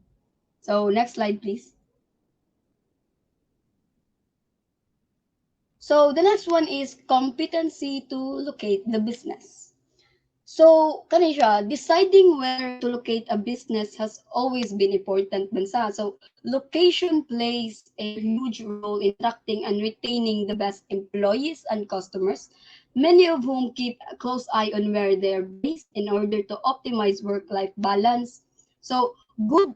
[SPEAKER 5] So, next slide, please. So, the next one is competency to locate the business. So, kani siya, deciding where to locate a business has always been important bansa. So, location plays a huge role in attracting and retaining the best employees and customers, many of whom keep a close eye on where they are based in order to optimize work-life balance. So, good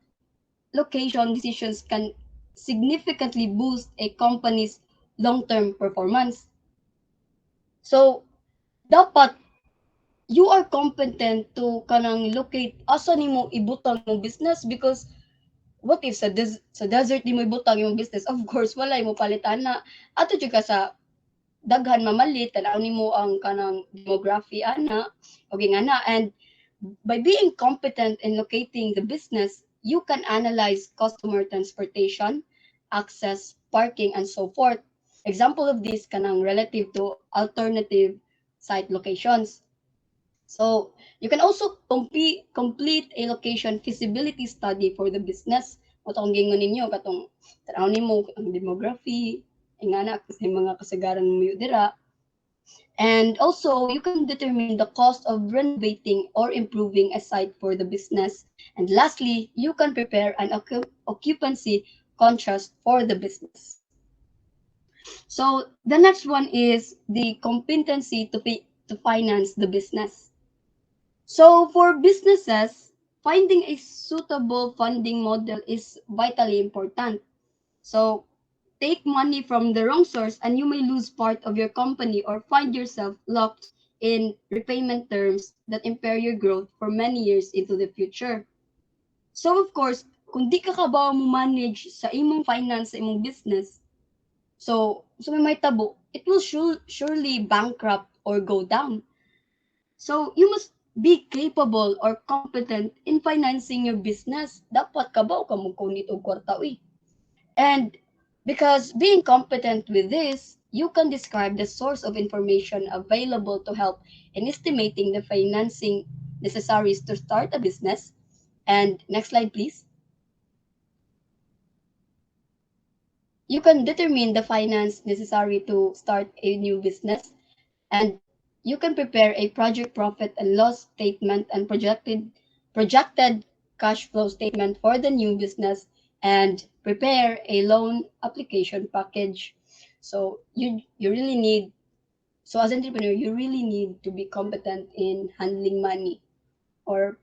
[SPEAKER 5] location decisions can significantly boost a company's long-term performance. So, dapat you are competent to kanang locate asa nimo ibutang yung business, because what if sa desert nimo ibutang yung business, of course wala mo palitan na ato jud ka sa daghan mamalit tanaw nimo ang kanang demography ana okay nga na. And by being competent in locating the business, you can analyze customer transportation, access, parking, and so forth. Example of this kanang relative to alternative site locations. So you can also complete a location feasibility study for the business. O itong gingon ninyo, katong tanaw nimo ang demography, ingana kasi mga kasagaran mo dira. And also, you can determine the cost of renovating or improving a site for the business. And lastly, you can prepare an occupancy contract for the business. So the next one is the competency to finance the business. So for businesses, finding a suitable funding model is vitally important. So take money from the wrong source and you may lose part of your company or find yourself locked in repayment terms that impair your growth for many years into the future. So of course, kung di ka kabaw mo manage sa imong finance sa imong business, so may tabo it will surely bankrupt or go down. So you must be capable or competent in financing your business. Dapat kabaw ka mo kunit og kwarta uy. And because being competent with this, you can describe the source of information available to help in estimating the financing necessary to start a business. And next slide, please. You can determine the finance necessary to start a new business, and you can prepare a project profit and loss statement and projected cash flow statement for the new business, and prepare a loan application package. So you really need, so as an entrepreneur you really need to be competent in handling money or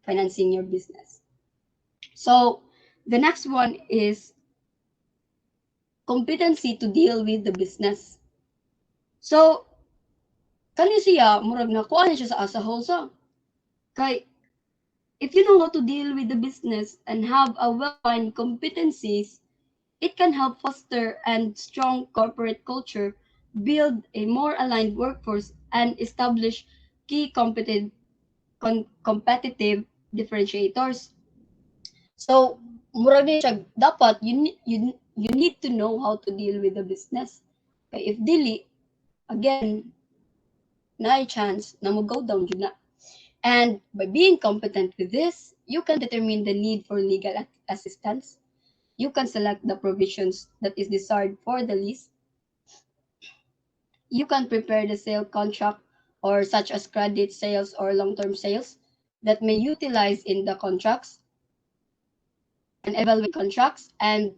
[SPEAKER 5] financing your business. So the next one is competency to deal with the business. So kani siya murag nakuha na siya sa asahol sa kay if you know how to deal with the business and have a well-defined competencies, it can help foster and strong corporate culture, build a more aligned workforce, and establish key competitive differentiators. So, murag ni siya, dapat you need to know how to deal with the business. Kay if dili, again, na chance na mo go down yun na. And by being competent with this, you can determine the need for legal assistance. You can select the provisions that is desired for the lease. You can prepare the sale contract or such as credit sales or long-term sales that may utilize in the contracts and evaluate contracts and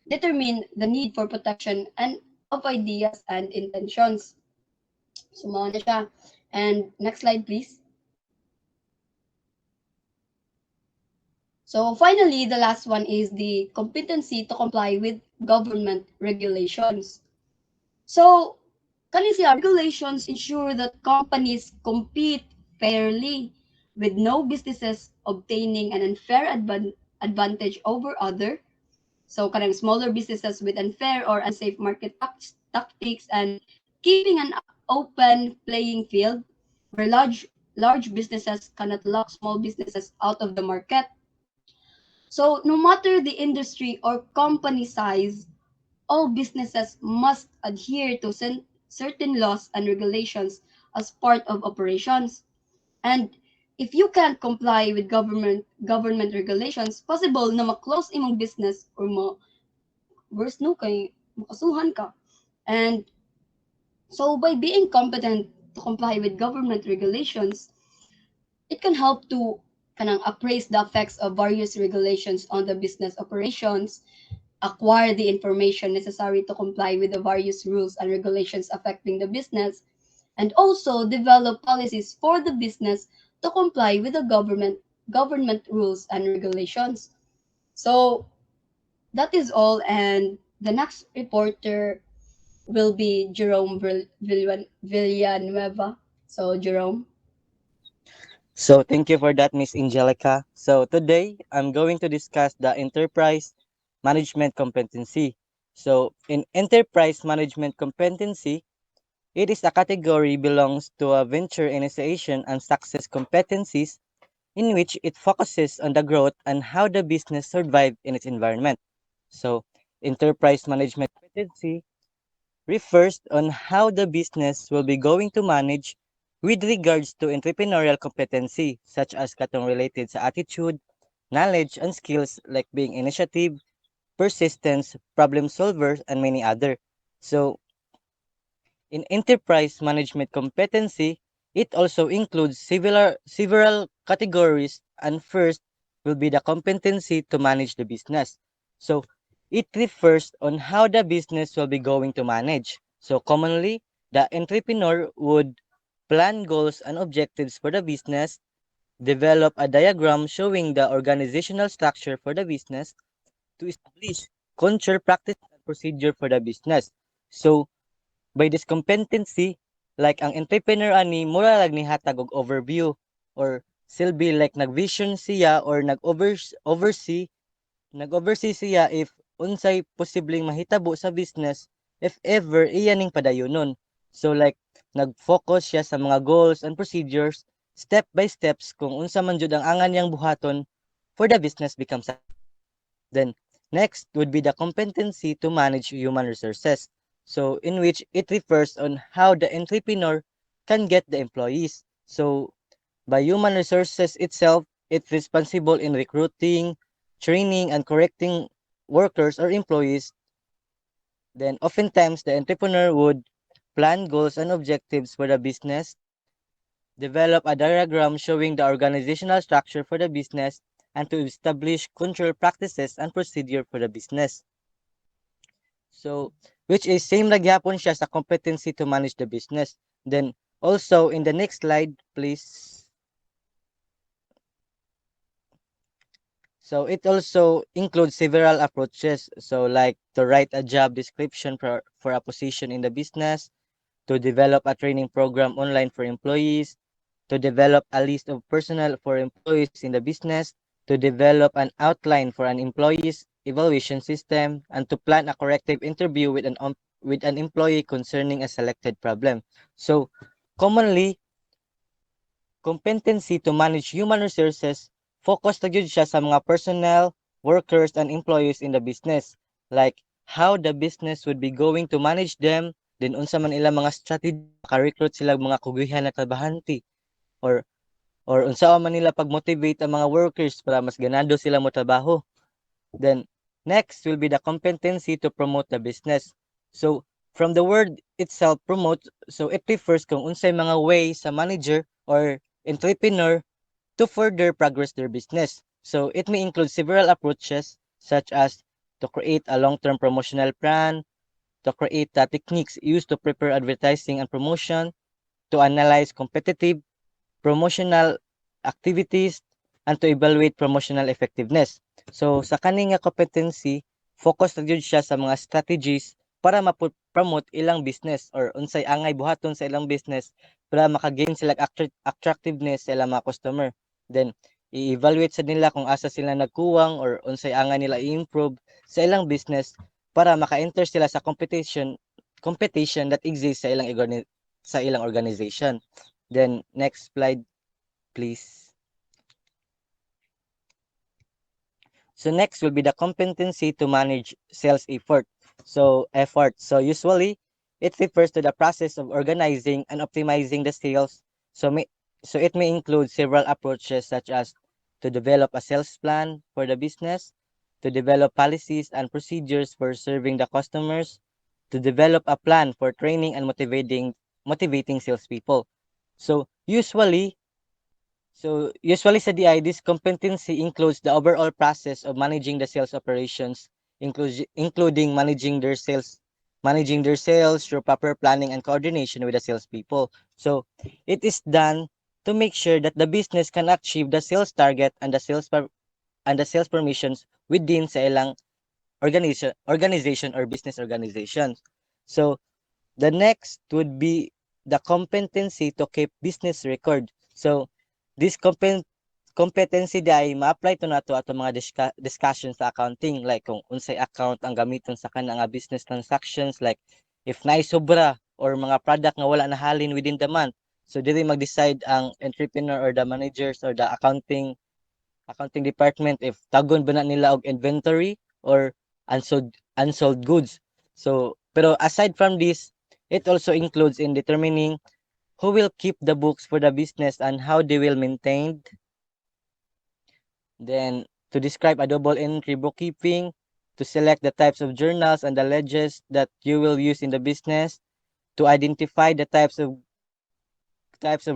[SPEAKER 5] determine the need for protection and of ideas and intentions. So, mao na siya. And next slide, please. So finally, the last one is the competency to comply with government regulations. So, kani siya, regulations ensure that companies compete fairly with no businesses obtaining an unfair advantage over other. So, kanang smaller businesses with unfair or unsafe market tactics and keeping an open playing field where large businesses cannot lock small businesses out of the market. So, no matter the industry or company size, all businesses must adhere to certain laws and regulations as part of operations. And if you can't comply with government regulations, possible na ma-close imong business or worse no kay makasuhan ka. And so by being competent to comply with government regulations, it can help to kanang appraise the effects of various regulations on the business operations, acquire the information necessary to comply with the various rules and regulations affecting the business, and also develop policies for the business to comply with the government rules and regulations. So that is all, and the next reporter will be Jerome Villanueva. So Jerome.
[SPEAKER 6] So thank you for that, Miss Angelica. So today I'm going to discuss the enterprise management competency. So in enterprise management competency, it is a category belongs to a venture initiation and success competencies in which it focuses on the growth and how the business survive in its environment. So enterprise management competency refers on how the business will be going to manage with regards to entrepreneurial competency such as katong related sa attitude, knowledge, and skills like being initiative, persistence, problem solvers, and many other. So in enterprise management competency, it also includes several categories, and first will be the competency to manage the business. So it refers on how the business will be going to manage. So commonly, the entrepreneur would plan goals and objectives for the business, develop a diagram showing the organizational structure for the business to establish control practice and procedure for the business. So by this competency, like ang entrepreneur ani mura lang ni hatag og overview or silbi like nag-vision siya or nag-oversee siya if unsay posibleng mahitabo sa business if ever iya ning padayunon. So like nag-focus siya sa mga goals and procedures step by steps kung unsa man jud ang angan niyang buhaton for the business become successful. Then next would be the competency to manage human resources. So in which it refers on how the entrepreneur can get the employees. So by human resources itself, it's responsible in recruiting, training, and correcting workers or employees. Then oftentimes the entrepreneur would plan goals and objectives for the business, develop a diagram showing the organizational structure for the business, and to establish control practices and procedure for the business. So, which is same nagyapon siya sa competency to manage the business. Then also in the next slide, please. So it also includes several approaches. So like to write a job description for a position in the business, to develop a training program online for employees, to develop a list of personnel for employees in the business, to develop an outline for an employee's evaluation system, and to plan a corrective interview with an employee concerning a selected problem. So commonly, competency to manage human resources, focus na gyud siya sa mga personnel, workers, and employees in the business. Like, how the business would be going to manage them, then unsa man ilang mga strategy, maka-recruit sila mga kugihan na trabahanti, or unsa man nila pag-motivate ang mga workers para mas ganado sila mo trabaho. Then, next will be the competency to promote the business. So, from the word itself, promote, so it refers kung unsay mga way sa manager or entrepreneur to further progress their business. So it may include several approaches such as to create a long-term promotional plan, to create the techniques used to prepare advertising and promotion, to analyze competitive promotional activities, and to evaluate promotional effectiveness. So sa kani nga competency, focus na jud siya sa mga strategies para ma-promote ilang business or unsay angay buhaton sa ilang business para maka-gain sila attractiveness sa ilang mga customer. Then i-evaluate sa nila kung asa sila nagkuwang or unsay angay nila i-improve sa ilang business para maka-enter sila sa competition that exists sa ilang organization. Then next slide please. So next will be the competency to manage sales effort. So usually it refers to the process of organizing and optimizing the sales. So may so it may include several approaches such as to develop a sales plan for the business, to develop policies and procedures for serving the customers, to develop a plan for training and motivating salespeople. So usually sa DI, this competency includes the overall process of managing the sales operations, including managing their sales through proper planning and coordination with the salespeople. So it is done to make sure that the business can achieve the sales target and the sales permissions within sa ilang organization or business organizations. So the next would be the competency to keep business record. So this competency ay ma-apply to nato ato mga discussion sa accounting like kung unsay account ang gamiton sa kana nga business transactions like if naay sobra or mga product nga wala nahalin within the month. So dili mag-decide ang entrepreneur or the managers or the accounting department if tagon ba na nila og inventory or unsold goods. So pero aside from this, it also includes in determining who will keep the books for the business and how they will maintained. Then to describe a double entry bookkeeping, to select the types of journals and the ledgers that you will use in the business, to identify the types of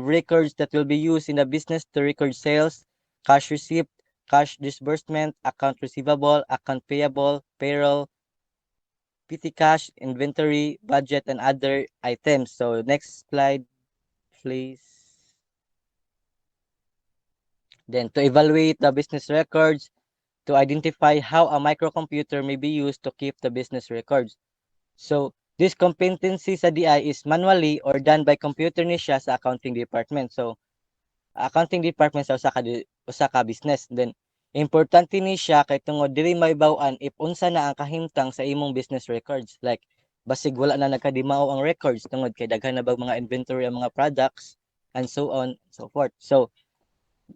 [SPEAKER 6] records that will be used in the business to record sales, cash receipt, cash disbursement, account receivable, account payable, payroll, petty cash, inventory, budget, and other items. So next slide, please. Then to evaluate the business records, to identify how a microcomputer may be used to keep the business records. So this competency sa DI is manually or done by computer ni siya sa accounting department. So accounting department sa usa ka business. Then importante ni siya kay tungod dili maibaw-an if unsa na ang kahimtang sa imong business records. Like basig wala na nagkadimao ang records tungod kay daghan na bang mga inventory ang mga products and so on and so forth. So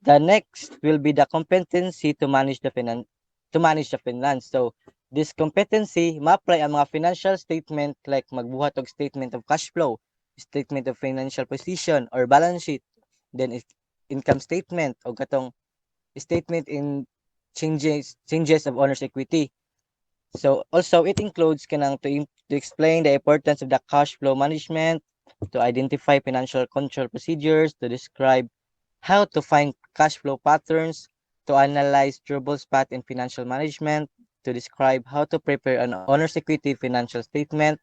[SPEAKER 6] the next will be the competency to manage the finance. So this competency ma-apply ang mga financial statement like magbuhat og statement of cash flow, statement of financial position or balance sheet, then income statement o katong statement in changes of owner's equity. So also it includes kanang to explain the importance of the cash flow management, to identify financial control procedures, to describe how to find cash flow patterns, to analyze trouble spot in financial management, to describe how to prepare an owner's equity financial statement,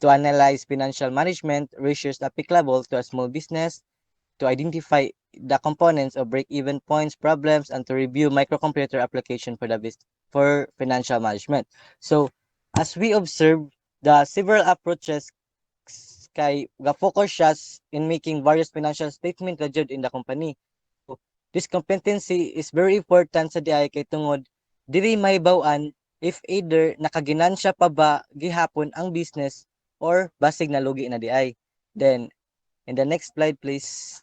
[SPEAKER 6] to analyze financial management ratios applicable to a small business, to identify the components of break-even points, problems, and to review microcomputer application for for financial management. So, as we observe, the several approaches kay ga-focus siya in making various financial statement jud in the company. So, this competency is very important sa DI kay tungod dili mahibaw-an if either nakaginansya pa ba gihapon ang business or basig nalugi na DI. Then, in the next slide please.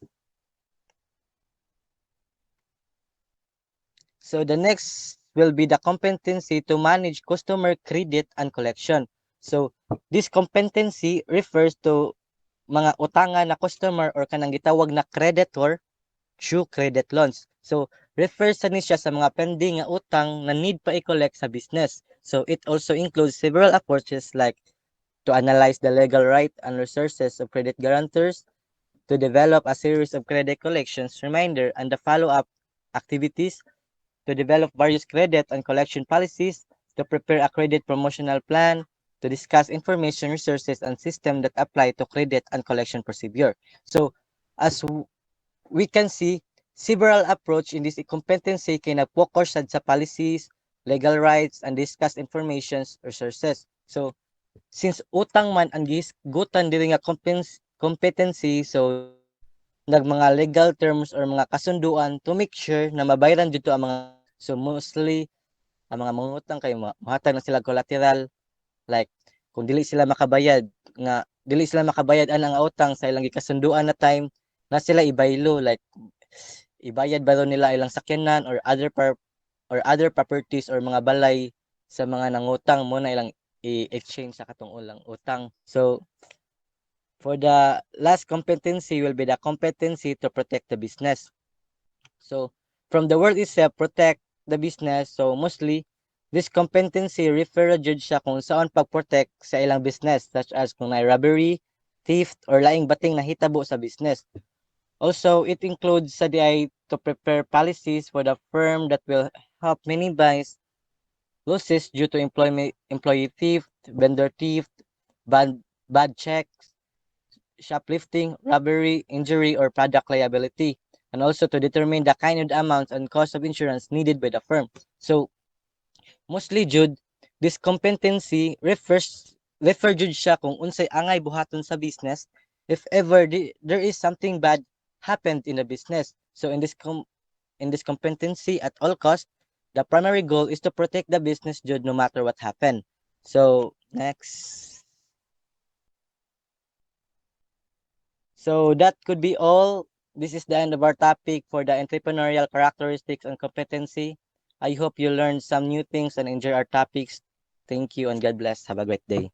[SPEAKER 6] So the next will be the competency to manage customer credit and collection. So this competency refers to mga utangan na customer or kanang gitawag na creditor through credit loans. So refers sa ni siya sa mga pending nga utang na need pa i-collect sa business. So it also includes several approaches like to analyze the legal right and resources of credit guarantors, to develop a series of credit collections reminder and the follow-up activities, to develop various credit and collection policies, to prepare a credit promotional plan, to discuss information resources and system that apply to credit and collection procedure. So, as we can see, several approach in this competency kay nag-focus sad sa policies, legal rights, and discuss information resources. So, since utang man ang gisgutan diri nga competency, so nag mga legal terms or mga kasunduan to make sure na mabayaran dito ang mga so mostly ang mga mangutang kay mahatag na sila collateral like kung dili sila makabayad nga dili sila makabayad ang utang sa ilang gikasunduan na time na sila ibaylo like ibayad ba nila ilang sakyanan or other properties or mga balay sa mga nangutang mo na ilang i-exchange sa katong ulang utang. So for the last competency will be the competency to protect the business. So from the word itself, protect the business. So mostly, this competency refer jud siya kung saan pag-protect sa ilang business such as kung may robbery, theft, or laing bating nahitabo sa business. Also, it includes sa DI to prepare policies for the firm that will help minimize losses due to employee theft, vendor theft, bad checks, shoplifting, robbery, injury, or product liability, and also to determine the kind of amounts and cost of insurance needed by the firm. So, mostly jud, this competency refer jud siya kung unsay angay buhaton sa business if ever there is something bad happened in the business. So, in this competency at all cost, the primary goal is to protect the business jud no matter what happened. So, next. So that could be all. This is the end of our topic for the entrepreneurial characteristics and competency. I hope you learned some new things and enjoy our topics. Thank you and God bless. Have a great day.